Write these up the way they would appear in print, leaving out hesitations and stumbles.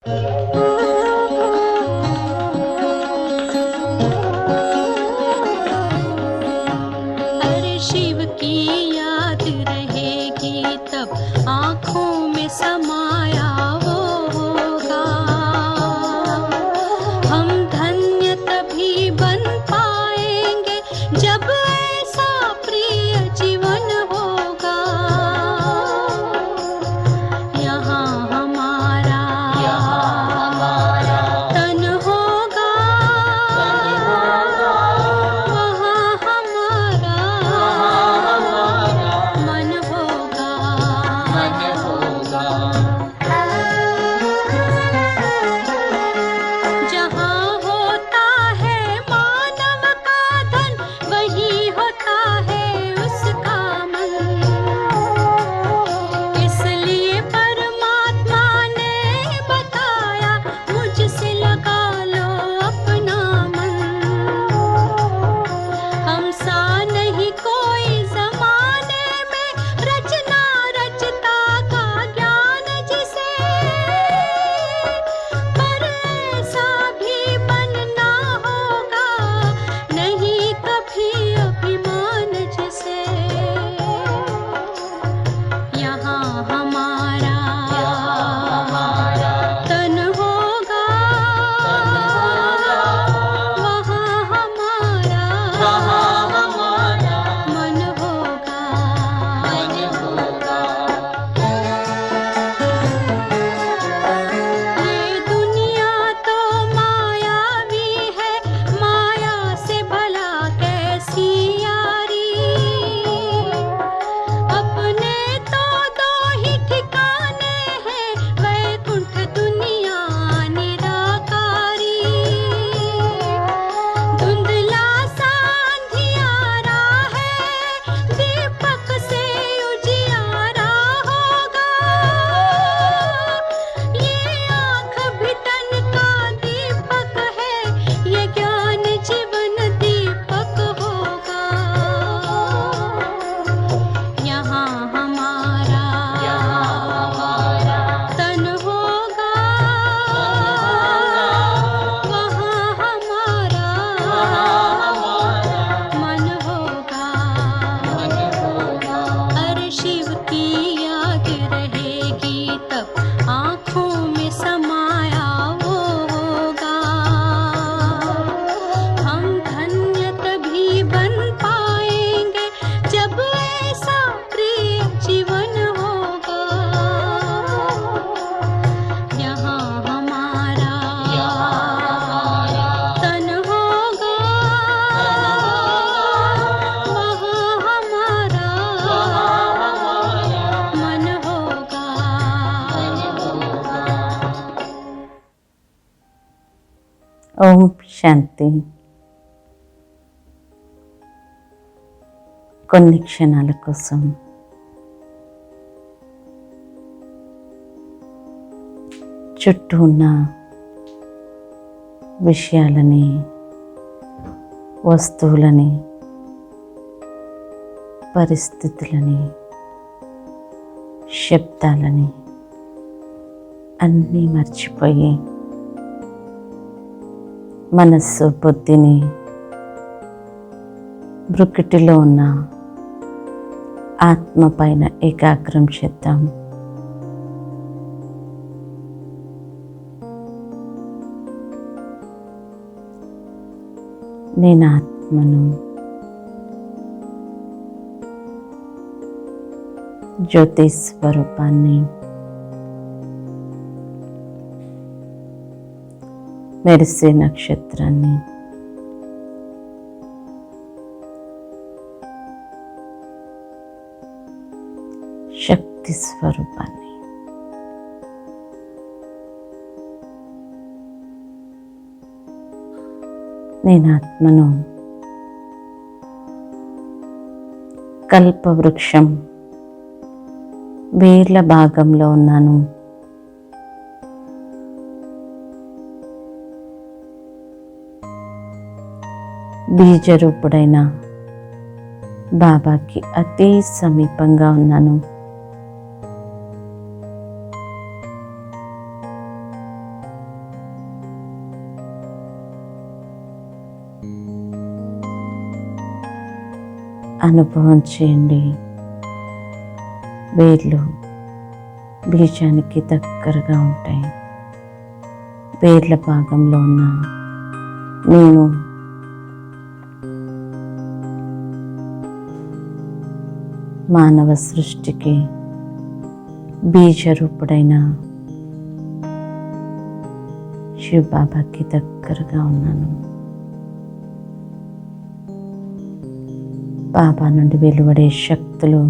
अरे शिव की याद रहेगी तब आँखों में समाया वो होगा। हम धन्य तभी बन पाएंगे जब ऐसा प्रिय जीवन होगा। यहाँ हमारा तन होगा, वहाँ हमारा मन होगा। जहाँ होता है मानव का धन, वहीं होता है उसका मन। इसलिए परमात्मा ने बताया, मुझसे लगा लो अपना मन। हम सा नहीं कोई जमाने में, रचना रचता का ज्ञान जिसे, पर ऐसा भी बनना होगा नहीं कभी अभिमान जिसे। यहाँ हमारा तन होगा, वहाँ हमारा मन होगा। ये दुनिया तो मायावी है, माया से भला कैसी यारी। अपने तो दो ही ठिकाने हैं, वैकुंठ दुनिया निराकारी। धुंधला सा अंधियारा है, दीपक से उजियारा होगा। ये आँख भी तन का दीपक है, ये ज्ञान जीवन दीपक होगा। यहाँ हमारा तन होगा, वहाँ हमारा मन होगा। अरे शिव की याद रहेगी तब आँखों में समाया वो होगा। हम धन्य तभी बन पाएंगे जब ऐसा प्रिय जीवन होगा। यहाँ हमारा तन होगा, वहाँ हमारा मन होगा। ఓం శాంతి. కొన్ని క్షణాల కోసం చుట్టూ ఉన్న విషయాలని, వస్తువులని, పరిస్థితులని, శబ్దాలని అన్నీ మర్చిపోయి మనస్సు బుద్ధిని బ్రుకిటిలో ఉన్న ఆత్మ పైన ఏకాగ్రం చేద్దాం. నేను ఆత్మను, జ్యోతి స్వరూపాన్ని, మెరిసే నక్షత్రాన్ని, శక్తి స్వరూపాన్ని, నేను ఆత్మను కల్పవృక్షం వేర్ల భాగంలో ఉన్నాను. బీజరూపుడైన బాబాకి అతి సమీపంగా ఉన్నాను. అనుభవం చేయండి. వేర్లు బీజానికి దగ్గరగా ఉంటాయి. వేర్ల భాగంలో ఉన్న నేను మానవ సృష్టికి బీజరూపుడైన శివబాబాకి దగ్గరగా ఉన్నాను. బాబా నుండి వెలువడే శక్తులు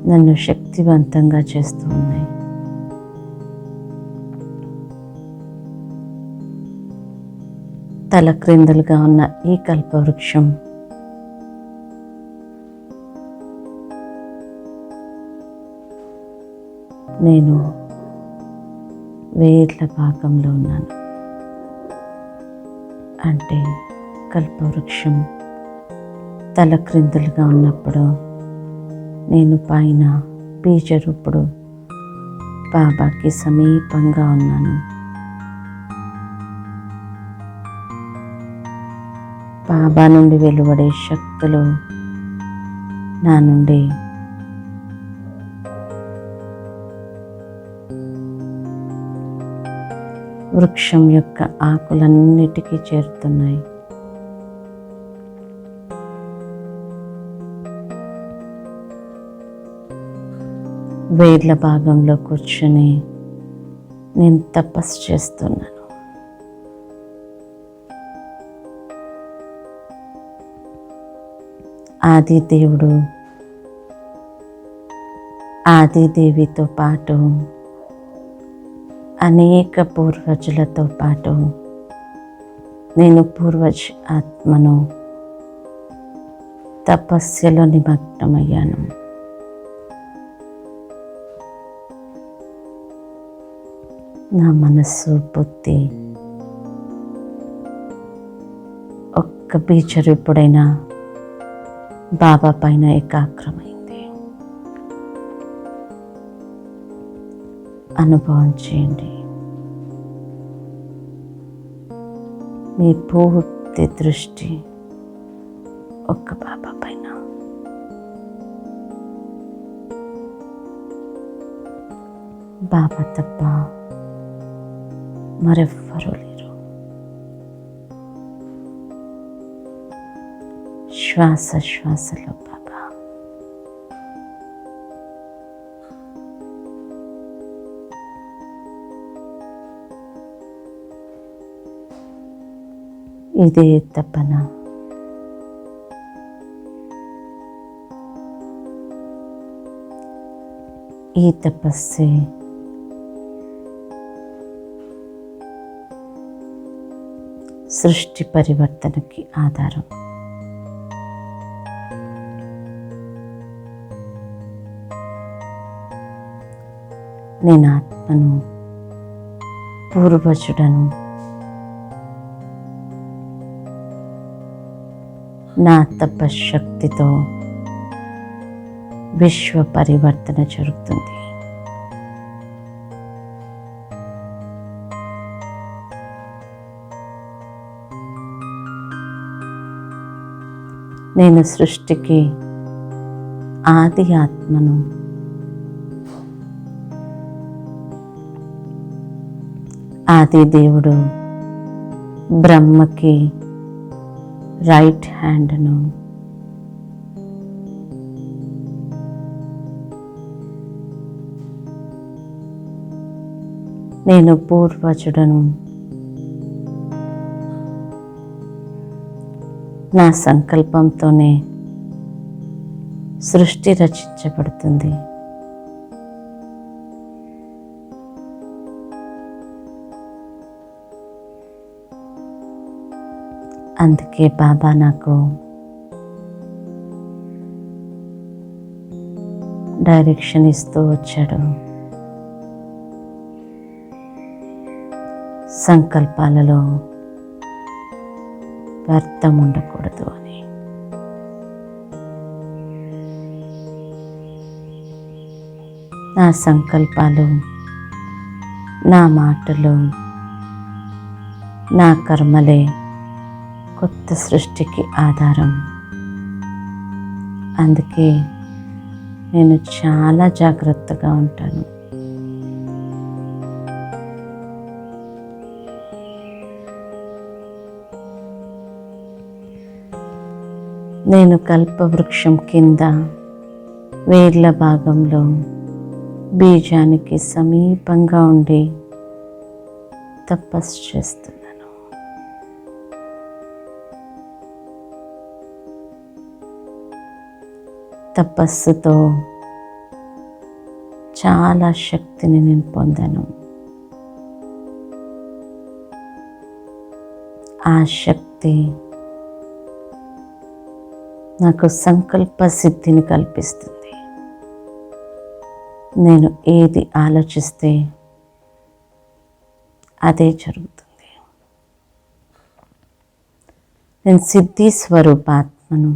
నన్ను శక్తివంతంగా చేస్తూ ఉన్నాయి. తల క్రిందలుగా ఉన్న ఈ కల్పవృక్షం నేను వేర్ల భాగంలో ఉన్నాను. అంటే కల్పవృక్షం తల క్రిందలుగా ఉన్నప్పుడు నేను పైన బీజరూపుడు బాబాకి సమీపంగా ఉన్నాను. బాబా నుండి వెలువడే శక్తులు నా నుండి వృక్షం యొక్క ఆకులన్నిటికీ చేరుతున్నాయి. వేర్ల భాగంలో కూర్చొని నేను తపస్సు చేస్తున్నాను. ఆదిదేవుడు ఆదిదేవితో పాటు అనేక పూర్వజులతో పాటు నేను పూర్వజ్ ఆత్మను తపస్సులో నిమగ్నమయ్యాను. నా మనస్సు బుద్ధి ఒక్క బీజరూపుడైన బాబా పైన ఏకాగ్రమైంది. అనుభవం చేయండి. మీ పూర్తి దృష్టి ఒక్క బాబా పైన. బాబా తప్ప మరెవ్వరూ లేరు. శ్వాస శ్వాసలో బాబా. ఇదే తపన. ఈ తపస్సే సృష్టి పరివర్తనకి ఆధారం. నేను ఆత్మను, పూర్వజుడను. నా తపశక్తితో విశ్వ పరివర్తన జరుగుతుంది. నేను సృష్టికి ఆది ఆత్మను. ఆది దేవుడు బ్రహ్మకి రైట్ హ్యాండ్ను. నేను పూర్వజుడను. నా సంకల్పంతోనే సృష్టి రచించబడుతుంది. అందుకే బాబా నాకు డైరెక్షన్ ఇస్తూ వచ్చాడు. సంకల్పాలలో వ్యర్థం ఉండకూడదు అని. నా సంకల్పాలు, నా మాటలు, నా కర్మలే కొత్త సృష్టికి ఆధారం. అందుకే నేను చాలా జాగ్రత్తగా ఉంటాను. నేను కల్పవృక్షం కింద వేర్ల భాగంలో బీజానికి సమీపంగా ఉండి తపస్సు చేస్తున్నాను. తపస్సుతో చాలా శక్తిని నేను పొందాను. ఆ శక్తి నాకు సంకల్ప సిద్ధిని కల్పిస్తుంది. నేను ఏది ఆలోచిస్తే అదే జరుగుతుంది. నేను సిద్ధి స్వరూపాత్మను.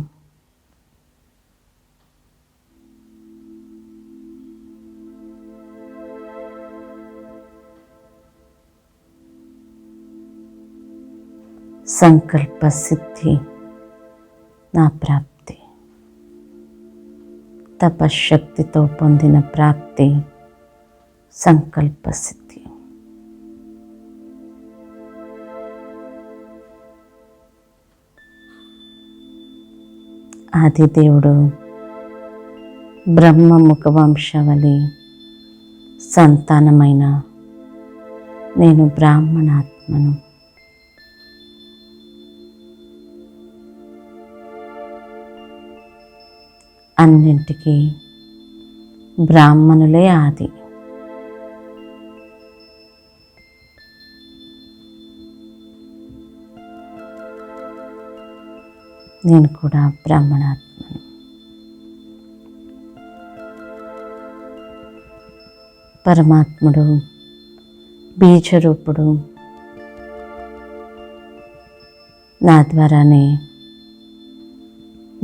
సంకల్ప సిద్ధి నా ప్రాప్తి. తపశక్తితో పొందిన ప్రాప్తి సంకల్ప సిద్ధి. ఆదిదేవుడు బ్రహ్మ ముఖవంశావళి సంతానమైన నేను బ్రాహ్మణాత్మను. అన్నింటికీ బ్రాహ్మణులే ఆది. నేను కూడా బ్రాహ్మణాత్మను. పరమాత్ముడు బీజరూపుడు నా ద్వారానే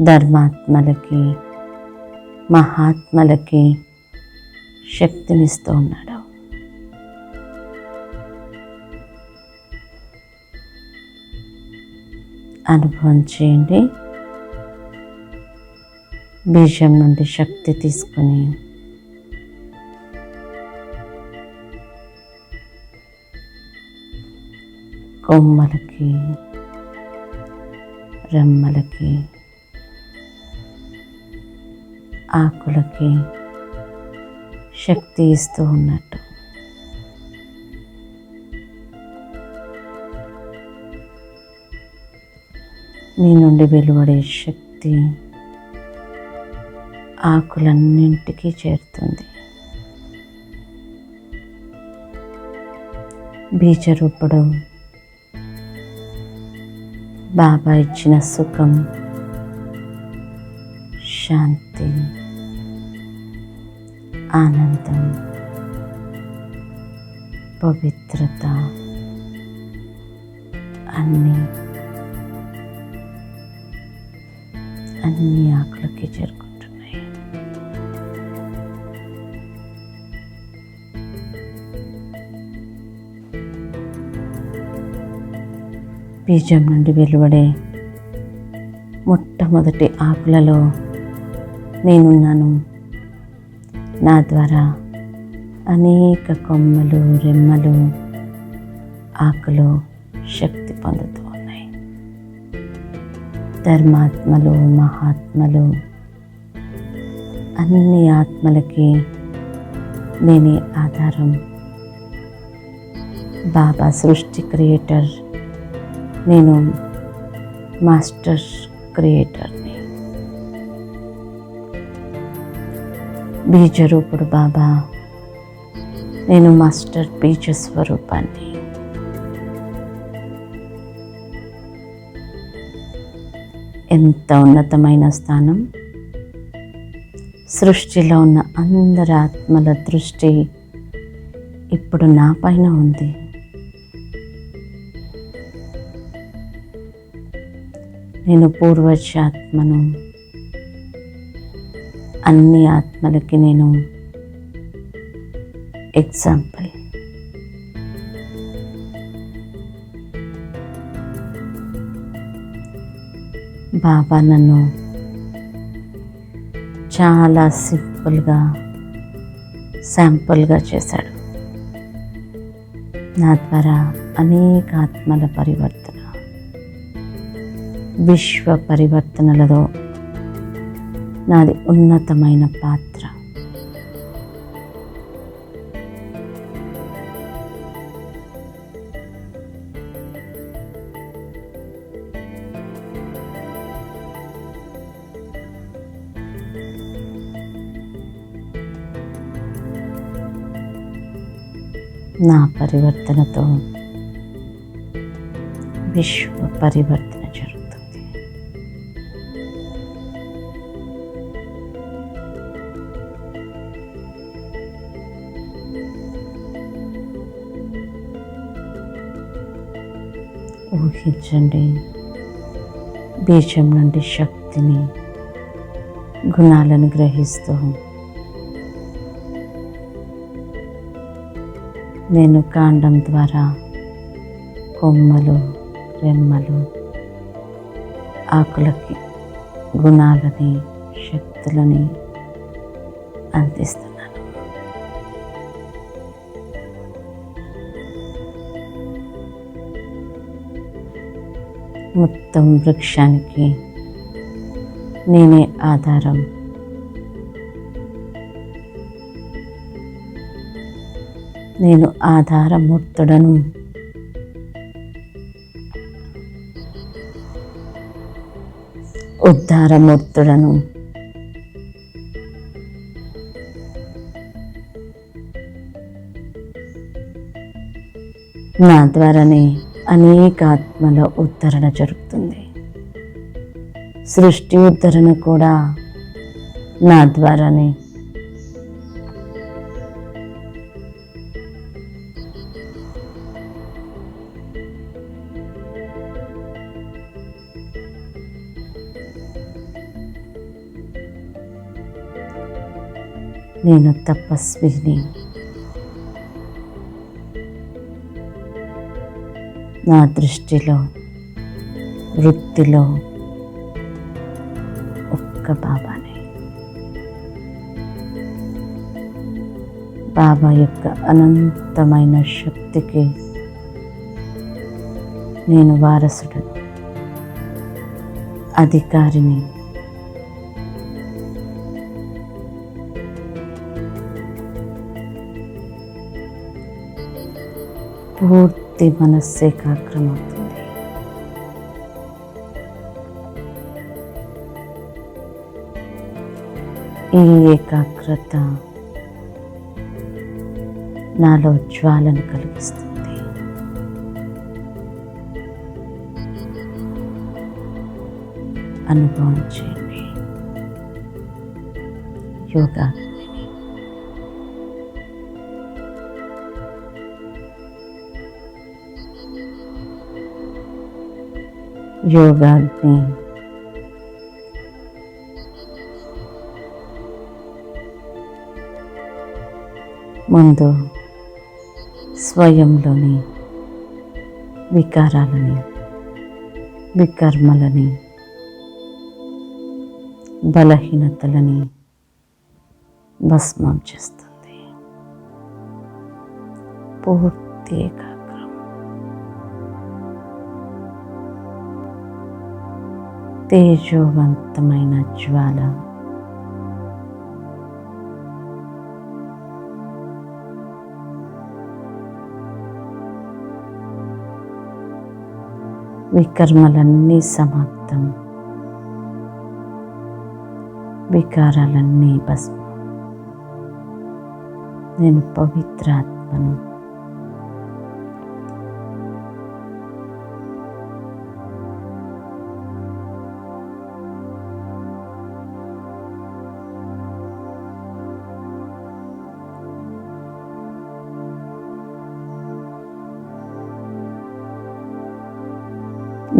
ధర్మాత్మలకి మహాత్మలకి శక్తినిస్తూ ఉన్నాడు. అనుభవం చేయండి. బీజం నుండి శక్తి తీసుకొని కొమ్మలకి రెమ్మలకి ఆకులకి శక్తి ఇస్తూ ఉన్నట్టు మీ నుండి వెలువడే శక్తి ఆకులన్నింటికీ చేరుతుంది. బీజరూపుడు బాబా ఇచ్చిన సుఖం, శాంతి, ఆనందం, పవిత్రత అన్నీ ఆకులకి చేరుకుంటున్నాయి. బీజం నుండి వెలువడే మొట్టమొదటి ఆకులలో నేనున్నాను. నా ద్వారా అనేక కొమ్మలు, రెమ్మలు, ఆకులు శక్తి పొందుతూ ఉన్నాయి. ధర్మాత్మలు, మహాత్మలు, అన్ని ఆత్మలకి నేనే ఆధారం. బాబా సృష్టి క్రియేటర్, నేను మాస్టర్ క్రియేటర్ని. బీజరూపుడు బాబా, నేను మాస్టర్ బీజ స్వరూపాన్ని. ఎంత ఉన్నతమైన స్థానం! సృష్టిలో ఉన్న అందరి ఆత్మల దృష్టి ఇప్పుడు నా పైన ఉంది. నేను పూర్వజాత్మను. అన్ని ఆత్మలకి నేను ఎగ్జాంపుల్. బాబా నన్ను చాలా సింపుల్గా శాంపుల్గా చేశాడు. నా ద్వారా అనేక ఆత్మల పరివర్తన, విశ్వ పరివర్తనలలో నాది ఉన్నతమైన పాత్ర. నా పరివర్తనతో విశ్వ పరివర్తన జరుగుతుంది. ఊహించండి, బీజం నుండి శక్తిని, గుణాలను గ్రహిస్తూ నేను కాండం ద్వారా కొమ్మలు, రెమ్మలు, ఆకులకి గుణాలని, శక్తులని అందిస్తున్నాను. మొత్తం వృక్షానికి నేనే ఆధారం. నేను ఆధారమూర్తుడను. ఉద్ధారమూర్తుడను. నా ద్వారానే అనేక ఆత్మల ఉద్ధరణ జరుగుతుంది. సృష్టి ఉద్ధరణ కూడా నా ద్వారానే. నేను తపస్విని. నా దృష్టిలో, వృత్తిలో ఒక్క బాబానే. బాబా యొక్క అనంతమైన శక్తికి నేను వారసుడను, అధికారిని. పూర్తి మనస్సు ఏకాగ్రమవుతుంది. ఈ ఏకాగ్రత నాలో జ్వాలను కలిగిస్తుంది. అనుభవం చేయండి. యోగా యోగాగ్ని ముందు స్వయంలోని వికారాలని, వికర్మలని, బలహీనతలని భస్మం చేస్తుంది. పూర్తి ఏకాగ్రం. తేజోవంతమైన జ్వాల వికర్మలన్నీ సమాప్తం, వికారాలన్నీ భస్మం. నేను పవిత్రాత్మను.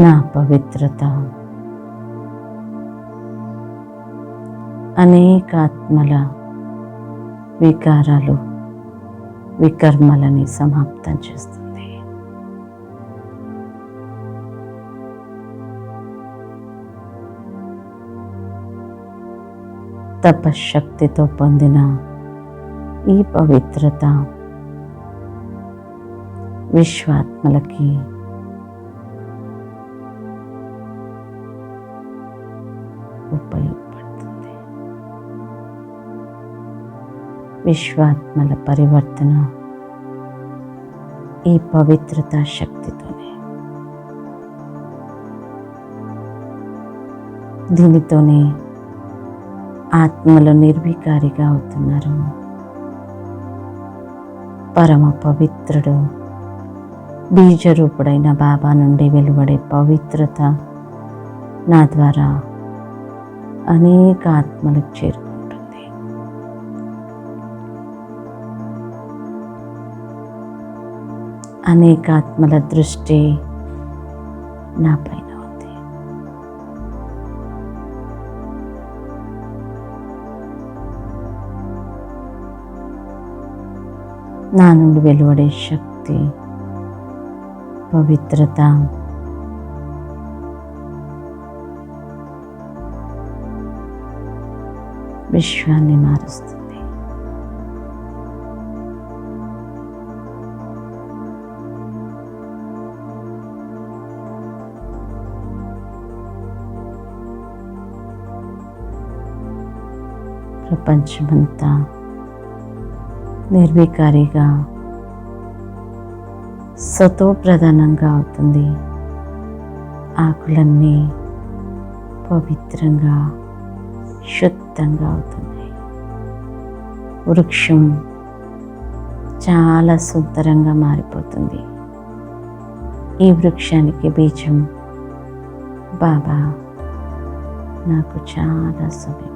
నా పవిత్రత అనేక ఆత్మల వికారాలు, వికర్మలని సమాప్తం చేస్తుంది. తపశక్తితో పొందిన ఈ పవిత్రత విశ్వాత్మలకి ఉపయోగపడుతుంది. విశ్వాత్మల పరివర్తన ఈ పవిత్రత శక్తితోనే. దీనితోనే ఆత్మలు నిర్వికారిగా అవుతున్నారు. పరమ పవిత్రుడు బీజరూపుడైన బాబా నుండి వెలువడే పవిత్రత నా ద్వారా అనేక ఆత్మలకు చేరుకుంటుంది. అనేక ఆత్మల దృష్టి నా పైన ఉంది. నా నుండి వెలువడే శక్తి, పవిత్రత విశ్వాన్ని మారుస్తుంది. ప్రపంచమంతా నిర్వికారిగా సతోప్రధానంగా అవుతుంది. ఆకులన్నీ పవిత్రంగా శుద్ధంగా అవుతున్నాయి. వృక్షం చాలా సుందరంగా మారిపోతుంది. ఈ వృక్షానికి బీజం బాబా నాకు చాలా సమీపం.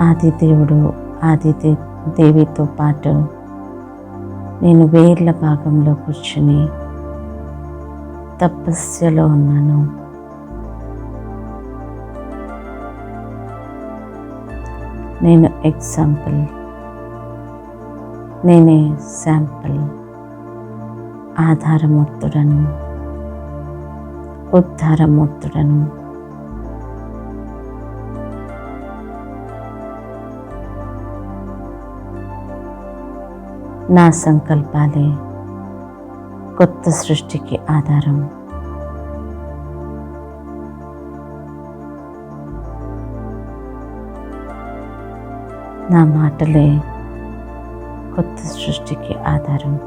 ఆదిదేవుడు దేవితో పాటు నేను వేర్ల భాగంలో కూర్చుని తపస్యలో ఉన్నాను. నేను ఎగ్జాంపుల్, నేనే శాంపుల్. ఆధారమూర్తుడను, ఉద్ధారమూర్తుడను. నా సంకల్పాలే కొత్త సృష్టికి ఆధారం. నా మాటలే కొత్త సృష్టికి ఆధారం.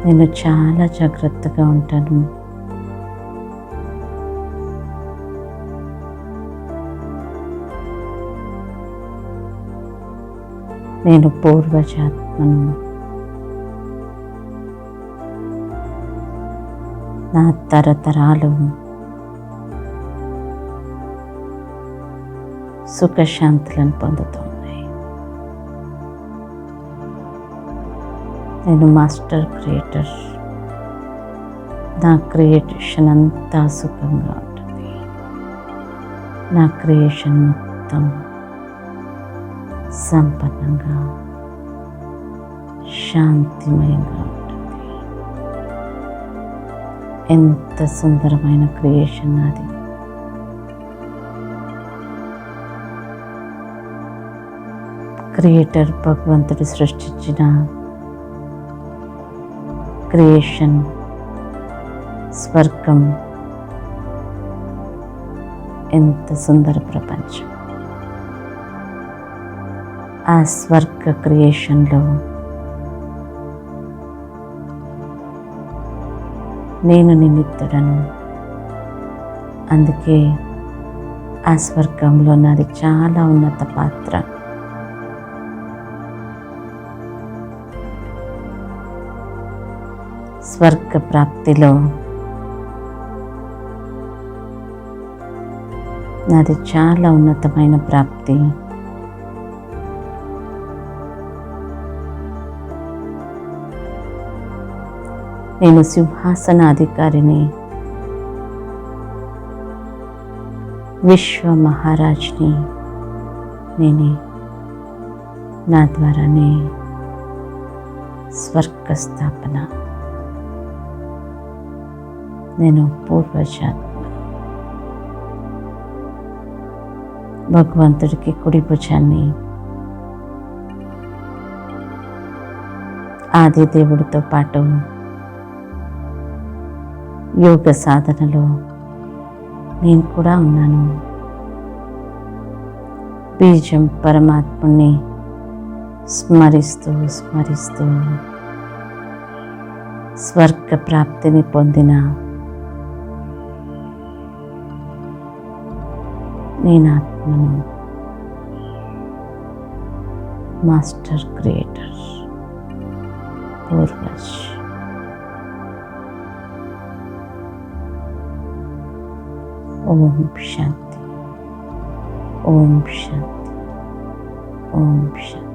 నేను చాలా జాగ్రత్తగా ఉంటాను. నేను పూర్వజాత్మను. నా తరతరాలు సుఖశాంతులను పొందుతున్నాయి. నేను మాస్టర్ క్రియేటర్. నా క్రియేషన్ అంతా సుఖంగా ఉంటుంది. నా క్రియేషన్ మొత్తం సంపన్నంగా శాంతిమయంగా ఉంటుంది. ఎంత సుందరమైన క్రియేషన్ నాది. క్రియేటర్ భగవంతుడు సృష్టించిన క్రియేషన్ స్వర్గం. ఎంత సుందర ప్రపంచం. ఆ స్వర్గ క్రియేషన్లో నేను నిమిత్తుడను. అందుకే ఆ స్వర్గంలో నాది చాలా ఉన్నత పాత్ర. స్వర్గ ప్రాప్తిలో నాది చాలా ఉన్నతమైన ప్రాప్తి. నేను సింహాసనాధికారిని. విశ్వ మహారాజ్ని నేనే. నా ద్వారానే స్వర్గ స్థాపన. నేను పూర్వజాత్మ. భగవంతుడికి కుడి భుజాన్ని, ఆది దేవుడితో పాటు యోగ సాధనలో నేను కూడా ఉన్నాను. బీజం పరమాత్ముని స్మరిస్తూ స్మరిస్తూ స్వర్గ ప్రాప్తిని పొందిన నేను ఆత్మను. మాస్టర్ క్రియేటర్ పూర్వజ్. ఓం శాంతి, ఓం శాంతి, ఓం శాంతి.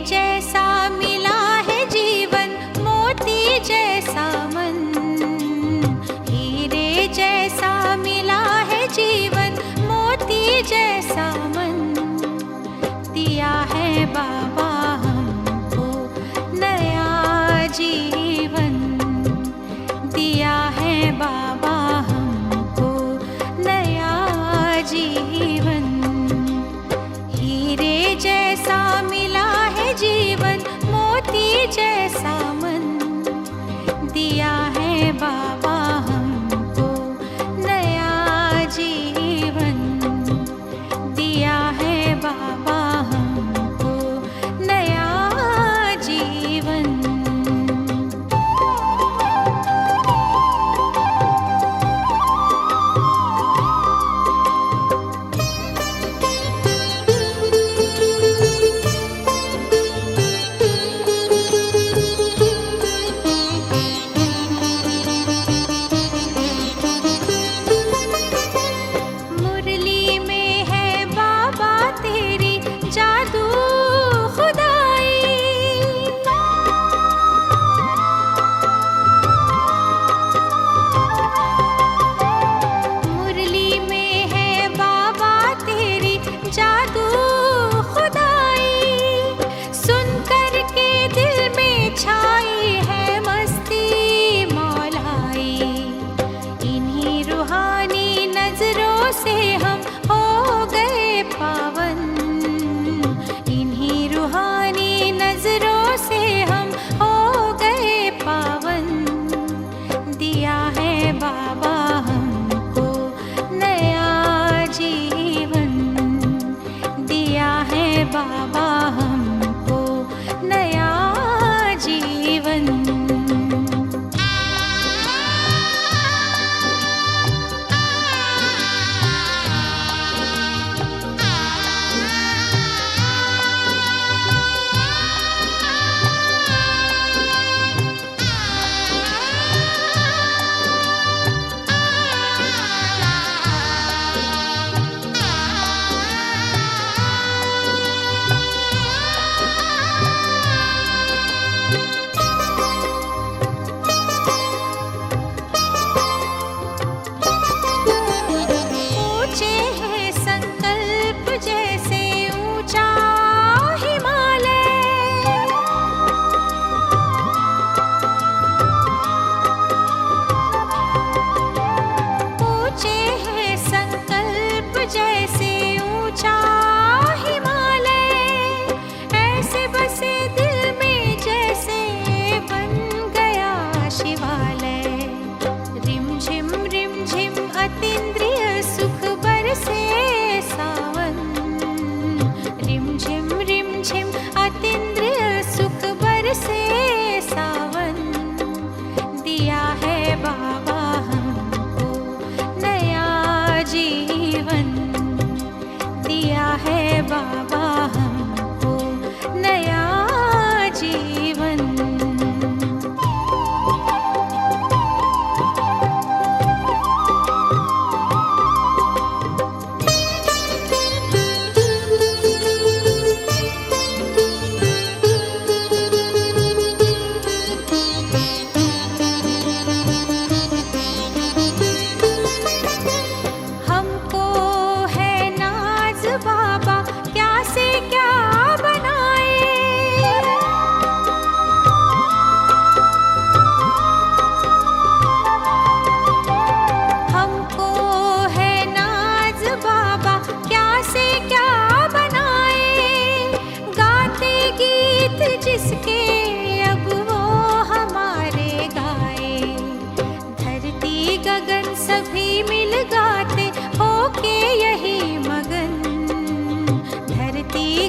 जैसा मिला है जीवन, मोती जैसा मन। हीरे जैसा मिला है जीवन, मोती जैसा मन। दिया है बाबा हमको नया जीवन, दिया है बाबा हमको नया जीवन। हीरे जैसा मिला है जीवन, मोती जैसा मन। दिया है बाबा हमको नया जीवन, दिया है बाबा हमको नया जीवन। बाबा हमको नया जीवन।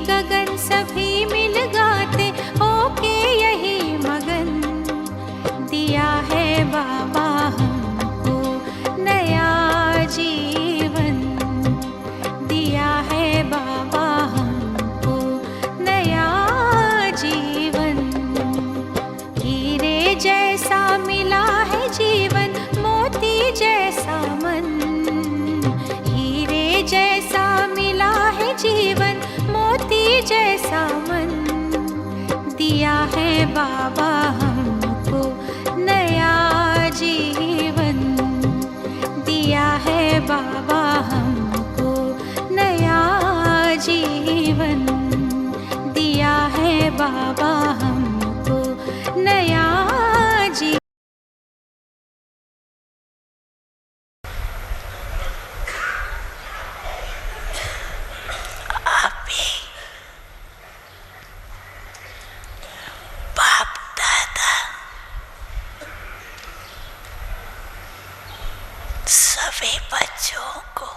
गगन सभी मिल गाते होके यही मगन। दिया है बाबा हमको नया जीवन, दिया है बाबा हमको नया जीवन। हीरे जैसा मिला है जीवन, मोती जैसा मन, हीरे जैसा मिला है जीवन, मोती जैसा मन। दिया है बाबा हमको नया जीवन, दिया है बाबा हमको नया जीवन, दिया है बाबा हमको नया जीवन। अभी बाप दादा सभी बच्चों को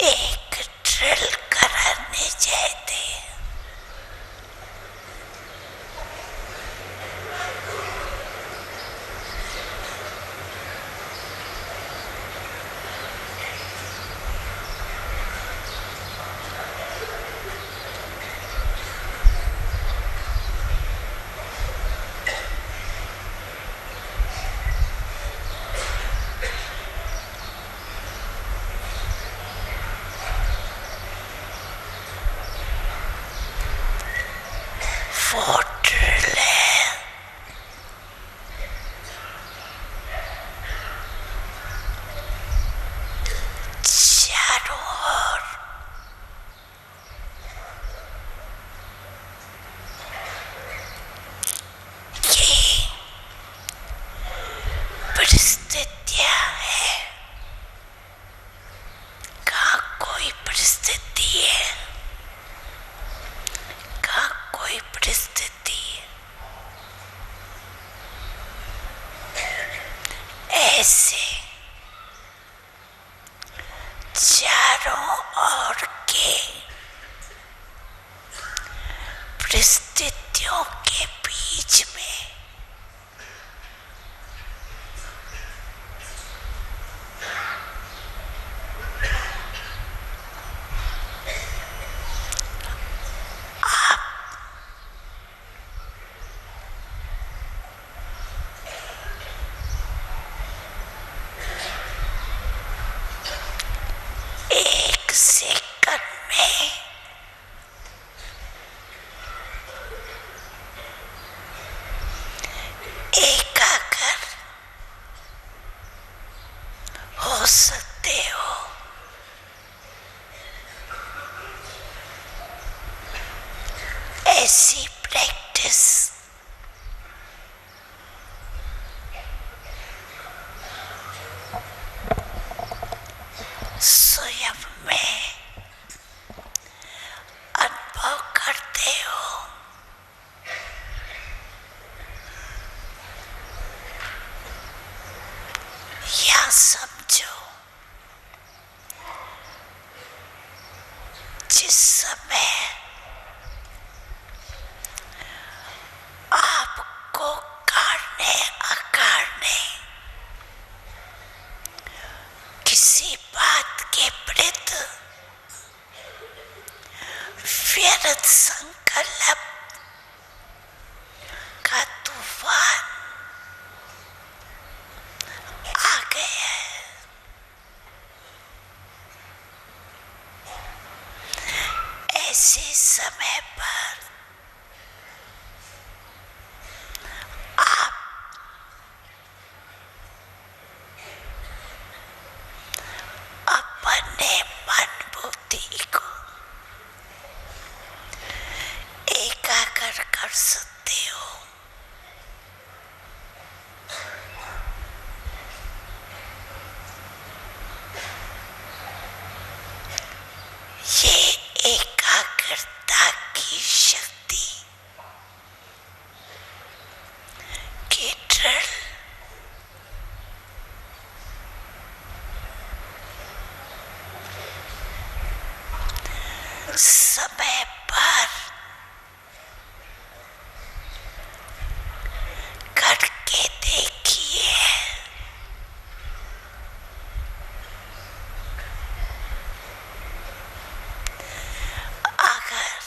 एक ड्रिल कराने चाहते हैं। वो ड्रिल है चारों ओर ये परिस्थितियां है। कहाँ कोई परिस्थिति है, कहाँ कोई परिस्थिति ऐसे चारों ओर के परिस्थितियों के बीच में एक सेकंड में एकाग्र हो सकते हो। ऐसी प्रैक्टिस स्वयं में अनुभव करते हो। या समझो जिस समय आपको काटने अकाटने किसी बात के प्रति व्यर्थ संकल्प का तूफान आ गया है। ऐसे समय पर आप अपने मन बुद्धि को एकाग्र कर सकते हो। ये एकाग्रता की शक्ति समय पर करके देखिए। अगर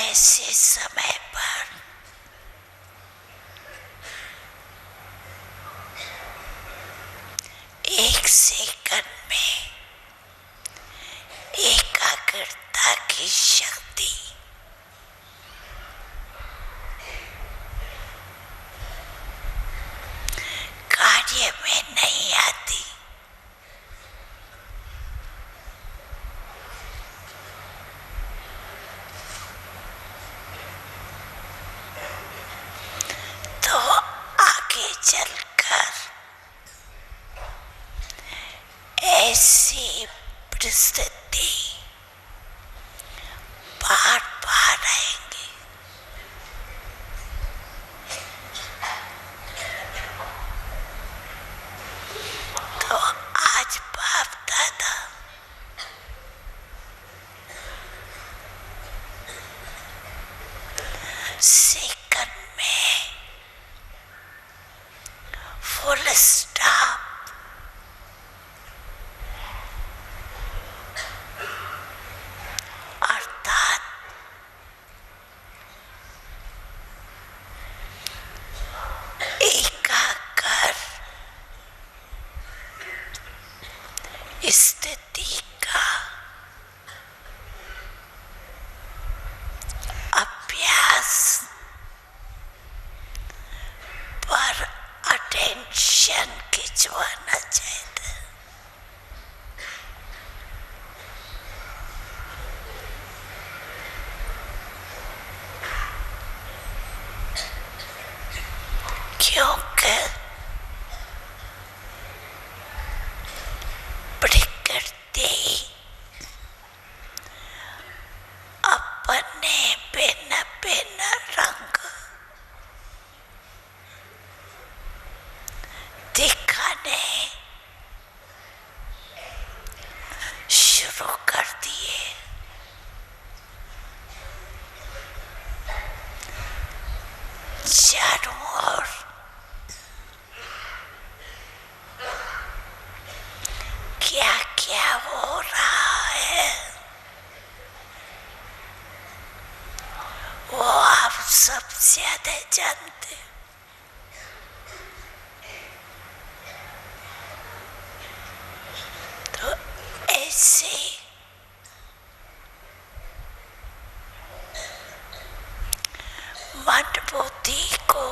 ऐसे समय पर एक सेकंड में एकाग्रता की शक्ति कार्य में नहीं आती, तो आगे चलकर ऐसी परिस्थिति बार बार आएंगी। तो आज बाप दादा सेकंड में फुल स्टॉप अर्थात एकाग्र स्थिति का अभ्यास पर अटेंशन खिंचवाना चाहिए। क्योंकि प्रकृति अपने भिन्न भिन्न रंग दिखाने शुरू कर दिए। चारों ओर क्या क्या हो रहा है वो आप सब ज्यादा जानते। तो ऐसे मन बुद्धि को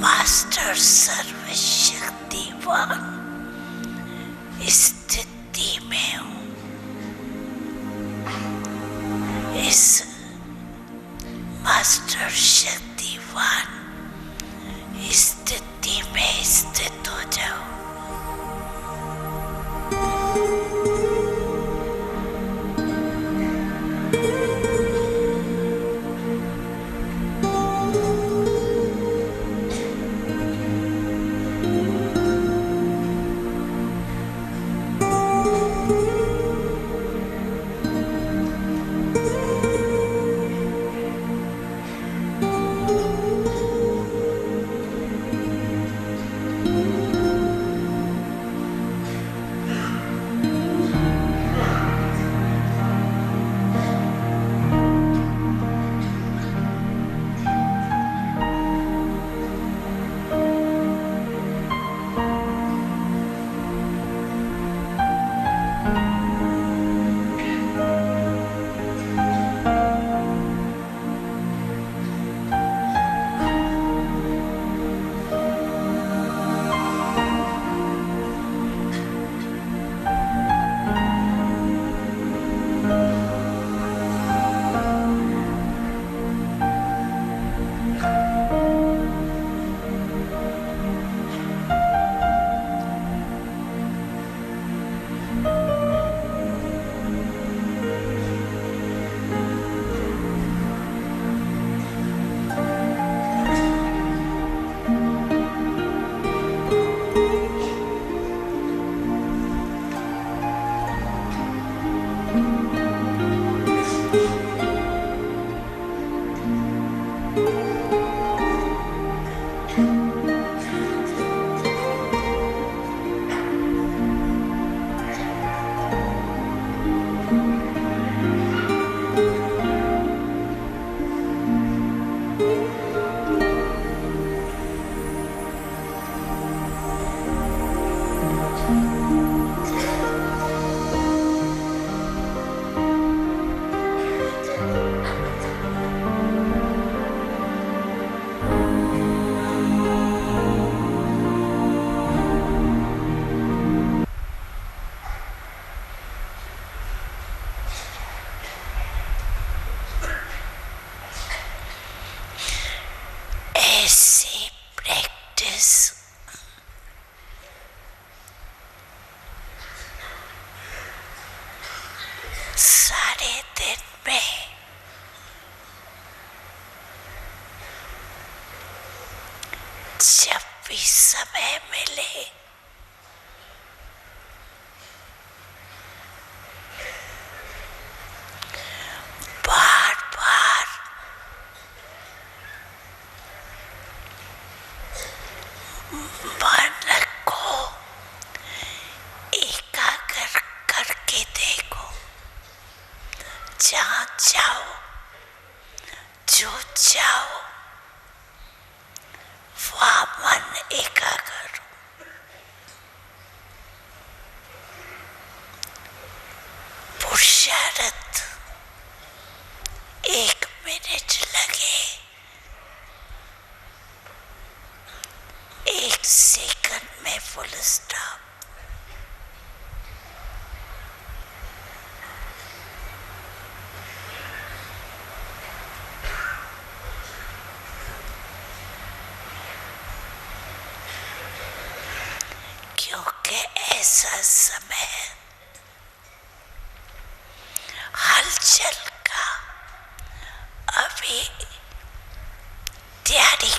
मास्टर सर्वशक्तिवान स्थिति में हूँ। इस मास्टर शक्तिवान स्थिति में स्थित हो जाओ। ऐसी प्रैक्टिस सारे दिन में जब भी समय मिले बार बार मन को एकाग्र करके देखो। जहाँ जाओ जो जाओ वहाँ मन एकाग्र। पुरुषार्थ 1 मिनट लगे, 1 सेकंड में फुल स्टॉप। क्योंकि ऐसा समय हलचल का अभी तैयारी